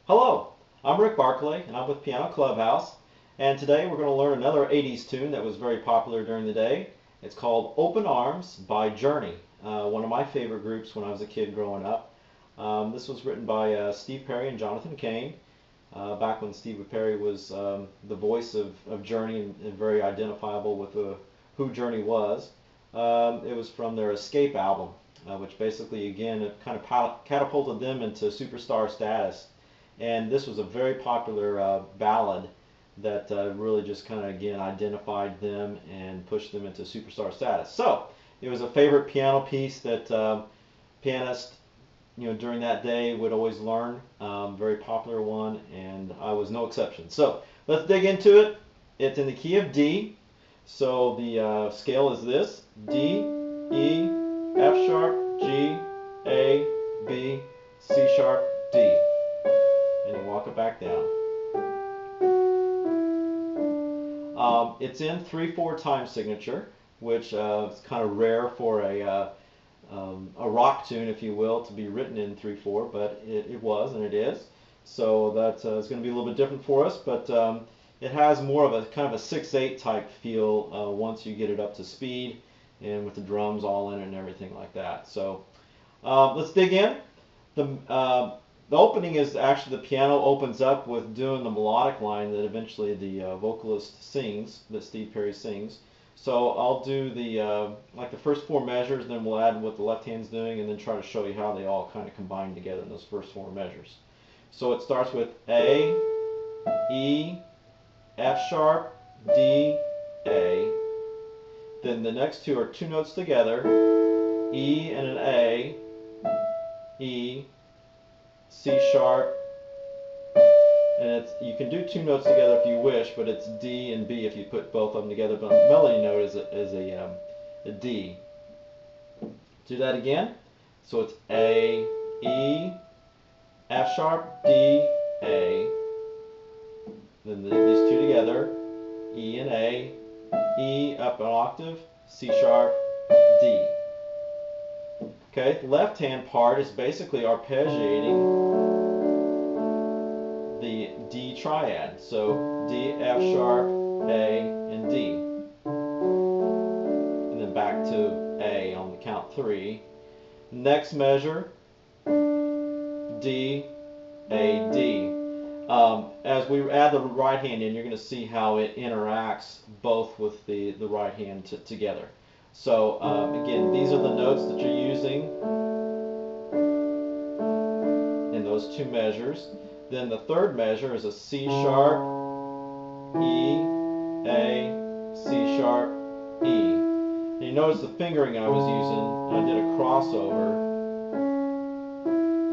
Hello, I'm Rick Barclay and I'm with Piano Clubhouse, and today we're going to learn another 80s tune that was very popular during the day. It's called Open Arms by Journey, one of my favorite groups when I was a kid growing up. This was written by Steve Perry and Jonathan Cain, back when Steve Perry was the voice of Journey and very identifiable with who Journey was. It was from their Escape album, which basically, again, it kind of catapulted them into superstar status. And this was a very popular ballad that really just kind of, again, identified them and pushed them into superstar status. So it was a favorite piano piece that pianists, during that day would always learn. Very popular one, and I was no exception. So let's dig into it. It's in the key of D. So the scale is this: D, E, F sharp, G, A, B, C sharp, D. And you walk it back down. It's in 3/4 time signature, which is kind of rare for a rock tune, if you will, to be written in 3/4, but it was and it is. So that's it's going to be a little bit different for us, but it has more of a kind of a 6/8 type feel once you get it up to speed and with the drums all in it and everything like that. So let's dig in. The opening is actually the piano opens up with doing the melodic line that eventually the vocalist sings, that Steve Perry sings. So I'll do the like the first 4 measures, then we'll add what the left hand's doing, and then try to show you how they all kind of combine together in those first 4 measures. So it starts with A, E, F sharp, D, A. Then the next 2 are 2 notes together, E and an A, E, C sharp, and you can do 2 notes together if you wish, but it's D and B if you put both of them together. But a melody note is a D. Do that again. So it's A, E, F sharp, D, A. Then these 2 together, E and A, E up an octave, C sharp, D. Okay, the left hand part is basically arpeggiating the D triad. So D, F sharp, A, and D. And then back to A on the count 3. Next measure, D, A, D. As we add the right hand in, you're going to see how it interacts both with the right hand together. So again, these are the notes that you're using in those 2 measures. Then the third measure is a C sharp, E, A, C sharp, E. And you notice the fingering I was using, I did a crossover.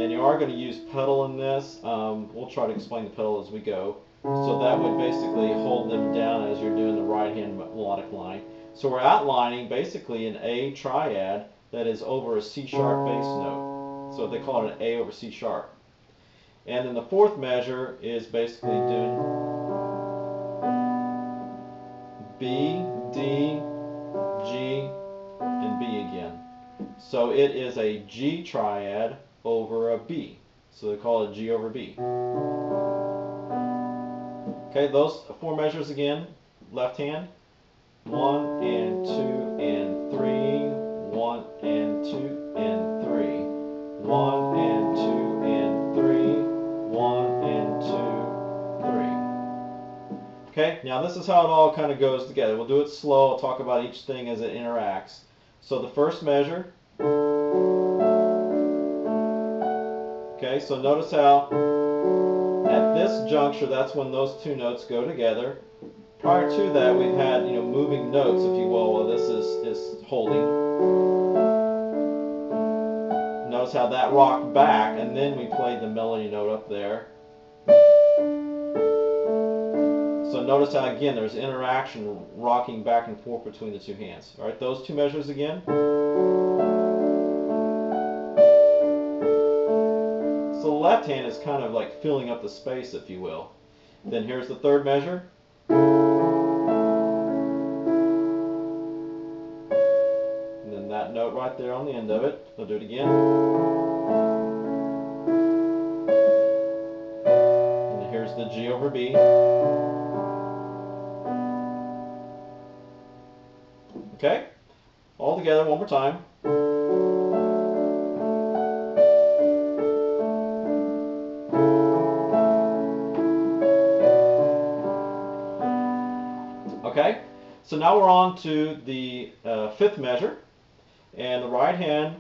And you are going to use pedal in this. We'll try to explain the pedal as we go. So that would basically hold them down as you're doing the right hand melodic line. So we're outlining basically an A triad that is over a C sharp bass note. So they call it an A over C sharp. And then the 4th measure is basically doing B, D, G, and B again. So it is a G triad over a B. So they call it G over B. Okay, those 4 measures again, left hand. 1 and 2 and 3, 1 and 2 and 3, 1 and 2 and 3, 1 and 2, 3. Okay, now this is how it all kind of goes together. We'll do it slow. I'll talk about each thing as it interacts. So the first measure. Okay, so notice how at this juncture, that's when those 2 notes go together. Prior to that, we've had, moving notes, if you will, while this is holding. Notice how that rocked back, and then we played the melody note up there. So notice how, again, there's interaction rocking back and forth between the 2 hands. All right, those 2 measures again. So the left hand is kind of like filling up the space, if you will. Then here's the 3rd measure. And then that note right there on the end of it. I'll do it again. here's the G over B. Okay? All together one more time. Okay? So now we're on to the fifth measure. And the right hand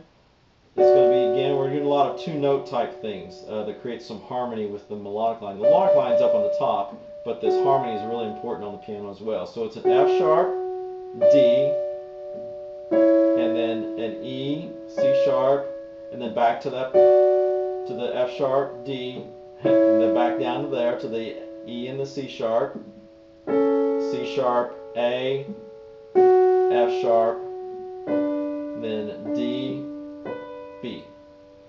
is going to be, again, we're doing a lot of two-note type things that create some harmony with the melodic line. The melodic line's up on the top, but this harmony is really important on the piano as well. So it's an F sharp, D, and then an E, C sharp, and then back to the F sharp, D, and then back down to there to the E and the C sharp, A, F sharp, then D, B.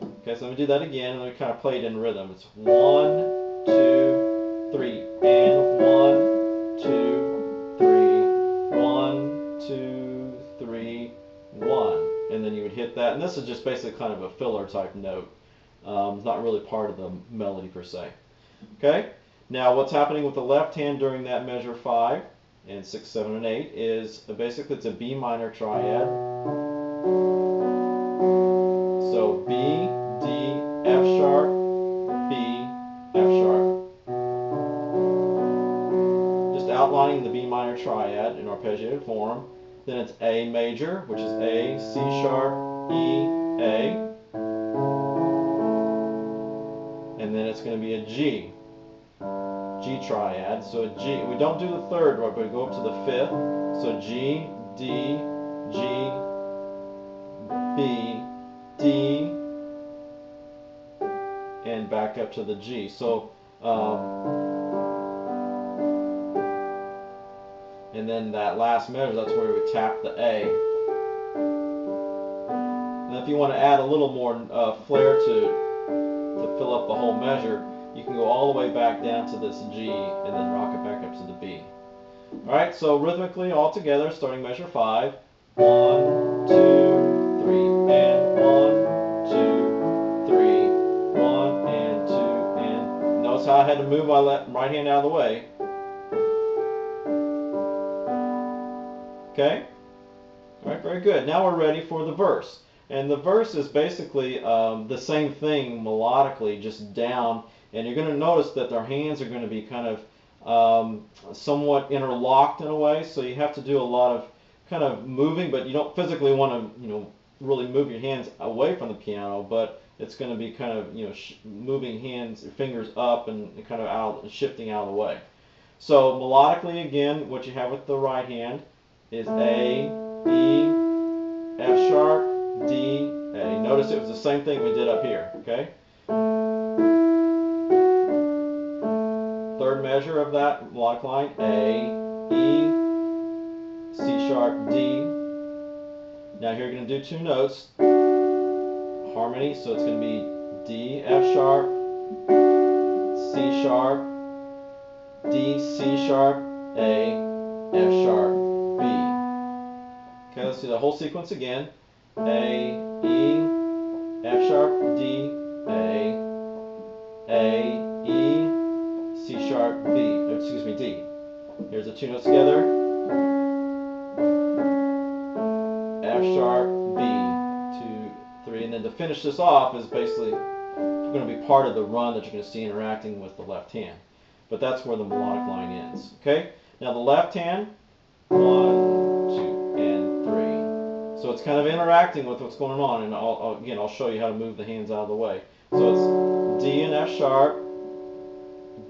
Okay, so let me do that again, and let me kind of play it in rhythm. It's 1, 2, 3, and 1, 2, 3, 1, 2, 3, 1. And then you would hit that, and this is just basically kind of a filler type note. It's not really part of the melody per se. Okay, now what's happening with the left hand during that measure 5 and 6, 7, and 8 is basically it's a B minor triad. So B, D, F sharp, B, F sharp. Just outlining the B minor triad in arpeggiated form. Then it's A major, which is A, C sharp, E, A. And then it's going to be a G. G triad. So a G, we don't do the third, but we go up to the fifth. So G, D, G, B, D, and back up to the G. So, and then that last measure, that's where we tap the A. And if you want to add a little more flair to fill up the whole measure, you can go all the way back down to this G and then rock it back up to the B. Alright, so rhythmically all together, starting measure 5. 1, 2, 3, and 1, 2, 3, 1, and 2, and notice how I had to move my right hand out of the way. Okay? Alright, very good. Now we're ready for the verse. And the verse is basically the same thing melodically, just down. And you're going to notice that their hands are going to be kind of somewhat interlocked in a way. So you have to do a lot of kind of moving, but you don't physically want to, really move your hands away from the piano. But it's going to be kind of, moving fingers up and kind of out, shifting out of the way. So melodically, again, what you have with the right hand is A, E, F sharp, D, A. Notice it was the same thing we did up here, okay? Third measure of that melodic line, A, E, C sharp, D. Now here you're going to do two notes, harmony, so it's going to be D, F sharp, C sharp, D, C sharp, A, F sharp, B. Okay, let's do the whole sequence again. A, E, F sharp, D, A, E, C sharp, D. Here's the two notes together. F sharp, B, 2, 3, and then to finish this off is basically going to be part of the run that you're going to see interacting with the left hand. But that's where the melodic line ends. Okay? Now the left hand, 1, 2, and 3. So it's kind of interacting with what's going on, and I'll show you how to move the hands out of the way. So it's D and F sharp,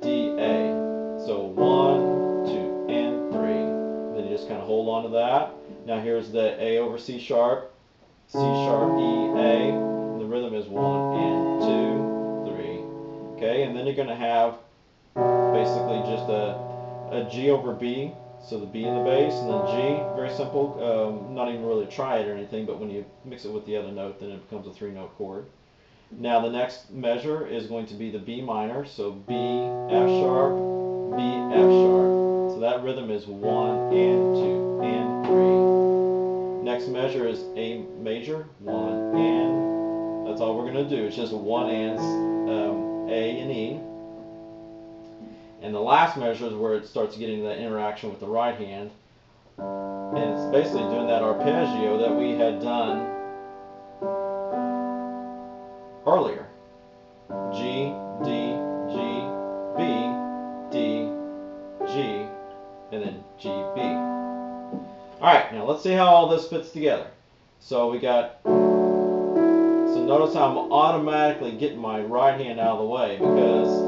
D, A. So 1, 2, and 3. Then you just kind of hold on to that. Now here's the A over C sharp, C sharp, E, A. And the rhythm is 1 and 2, 3. Okay, and then you're going to have basically just a G over B. So the B in the bass and the G, very simple, not even really a triad or anything, but when you mix it with the other note, then it becomes a 3-note chord. Now the next measure is going to be the B minor, so B, F sharp, B, F sharp. So that rhythm is 1 and 2 and 3. Next measure is A major, 1 and. That's all we're going to do. It's just a 1 and, A and E. And the last measure is where it starts getting the interaction with the right hand. And it's basically doing that arpeggio that we had done earlier. G, D, G, B, D, G, and then G, B. Alright, now let's see how all this fits together. So we got, so notice how I'm automatically getting my right hand out of the way because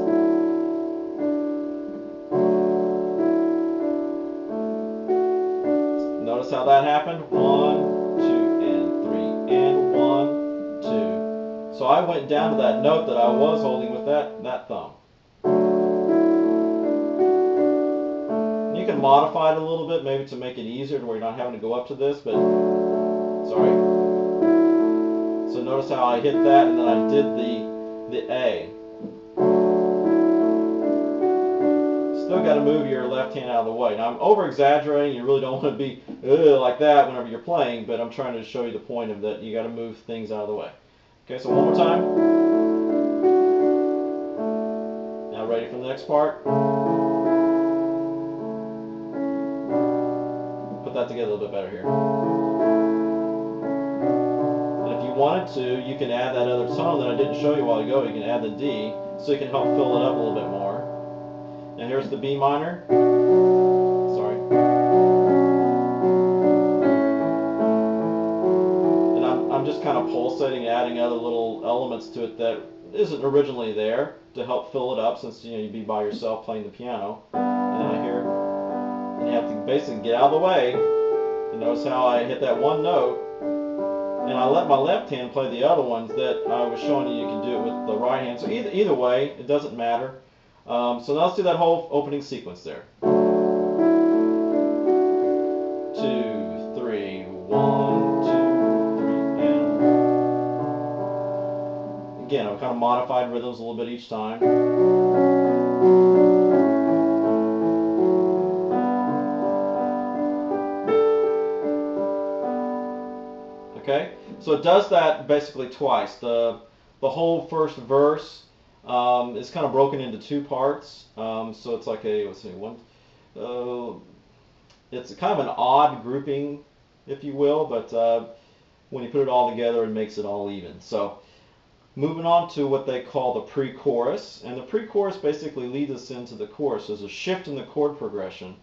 notice how that happened? 1, 2, and 3, and 1, 2. So I went down to that note that I was holding with that thumb. And you can modify it a little bit, maybe to make it easier to where you're not having to go up to this, but sorry. So notice how I hit that and then I did the A. Still got to move your left hand out of the way. Now I'm over exaggerating, you really don't want to be like that whenever you're playing, but I'm trying to show you the point of that you got to move things out of the way. Okay, so one more time. Now ready for the next part? Put that together a little bit better here. And if you wanted to, you can add that other tone that I didn't show you a while ago. You can add the D, so you can help fill it up a little bit more. Now here's the B minor. Sorry. And I'm just kind of pulsating, adding other little elements to it that isn't originally there to help fill it up, since you'd be by yourself playing the piano. And I hear, and you have to basically get out of the way. And notice how I hit that one note, and I let my left hand play the other ones that I was showing you. You can do it with the right hand. So either way, it doesn't matter. So now let's do that whole opening sequence there. 2, 3, 1, 2, 3, and again, I've kind of modified rhythms a little bit each time. Okay, so it does that basically twice. The whole first verse is kind of broken into two parts. So it's like a, let's see, it's kind of an odd grouping, if you will, but when you put it all together, it makes it all even. So moving on to what they call the pre-chorus, and the pre-chorus basically leads us into the chorus. There's a shift in the chord progression,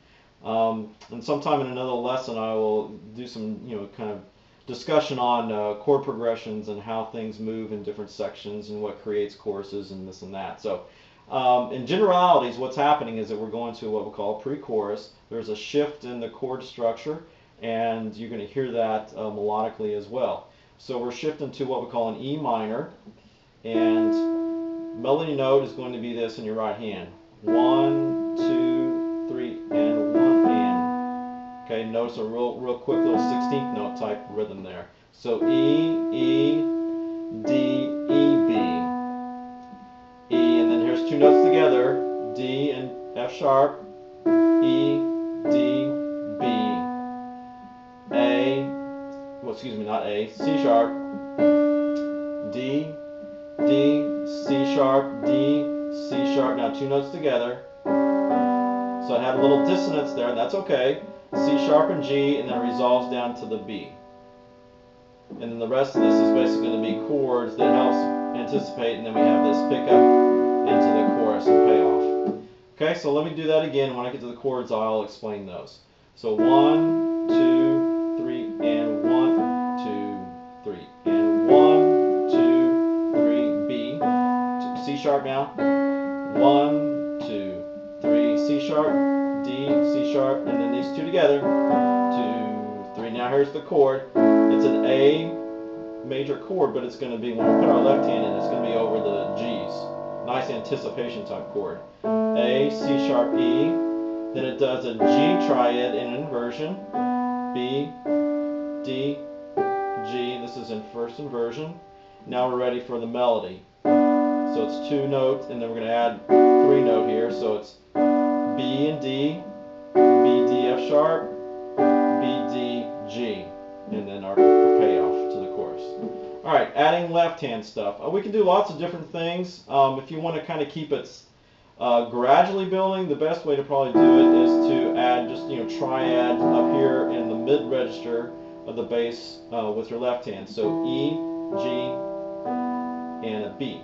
and sometime in another lesson I will do some, kind of discussion on chord progressions and how things move in different sections and what creates choruses and this and that. So in generalities, what's happening is that we're going to what we call pre-chorus. There's a shift in the chord structure, and you're going to hear that melodically as well. So we're shifting to what we call an E minor, and melody note is going to be this in your right hand. 1, 2, 3, and 1, and. Okay, notice a real quick little 16th note type rhythm there. So E, E, D, E, B. E, and then here's two notes together, D and F sharp, E, D, B. A, well, excuse me, not A, C sharp, D, D, C sharp, D, C sharp. Now two notes together. So I had a little dissonance there, and that's okay. C sharp and G, and then resolves down to the B. And then the rest of this is basically going to be chords that helps anticipate, and then we have this pickup into the chorus and payoff. Okay, so let me do that again. When I get to the chords, I'll explain those. So 1, 2, 3, and 1, 2, 3, and 1, 2, 3, B. C sharp now. 1, 2, 3, C sharp, D, C sharp, and then these two together. 2, 3. Now here's the chord. It's an A major chord, but it's going to be, when we put our left hand in, it's going to be over the G's. Nice anticipation type chord. A, C sharp, E. Then it does a G triad in inversion. B, D, G. This is in first inversion. Now we're ready for the melody. So it's 2 notes, and then we're going to add 3 note here. So it's B and D, B, D, F sharp, B, D, G, and then our payoff to the chorus. All right, adding left hand stuff. We can do lots of different things. If you want to kind of keep it Gradually building, the best way to probably do it is to add just, triad up here in the mid register of the bass with your left hand. So E, G, and a B.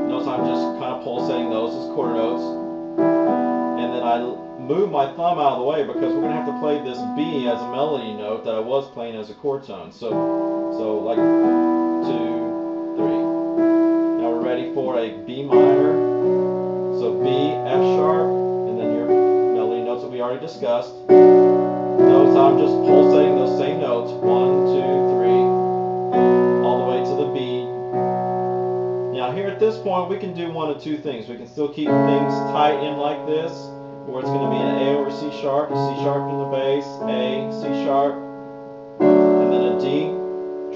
Notice I'm just kind of pulsating those as quarter notes. And then I move my thumb out of the way because we're going to have to play this B as a melody note that I was playing as a chord tone. So like 2, 3. Now we're ready for a B minor. So B, F sharp, and then your melody notes that we already discussed. Notice I'm just pulsating those same notes, 1, 2, 3, all the way to the B. Now here at this point, we can do one of two things. We can still keep things tight in like this, where it's going to be an A over C sharp in the bass, A, C sharp, and then a D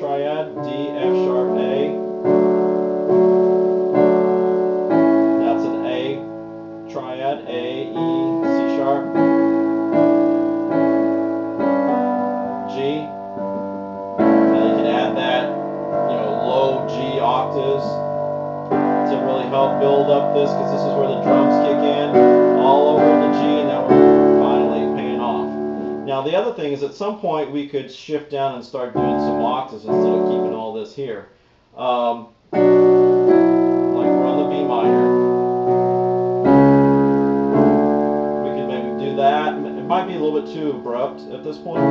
triad, D, F sharp, A. That's an A triad, A, E, C sharp, G. Now you can add that, low G octaves to really help build up this, because this is where the drums kick in, all over the G, and now we're finally paying off. Now the other thing is, at some point we could shift down and start doing some octaves instead of keeping all this here. Like we're on the B minor. We could maybe do that. It might be a little bit too abrupt at this point.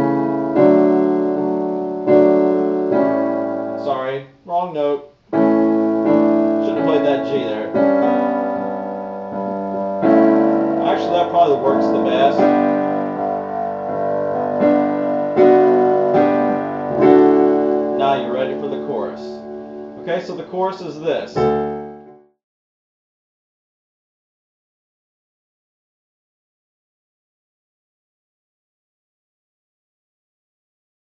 Sorry, wrong note. Shouldn't have played that G there. Actually, that probably works the best. Now you're ready for the chorus. Okay, so the chorus is this.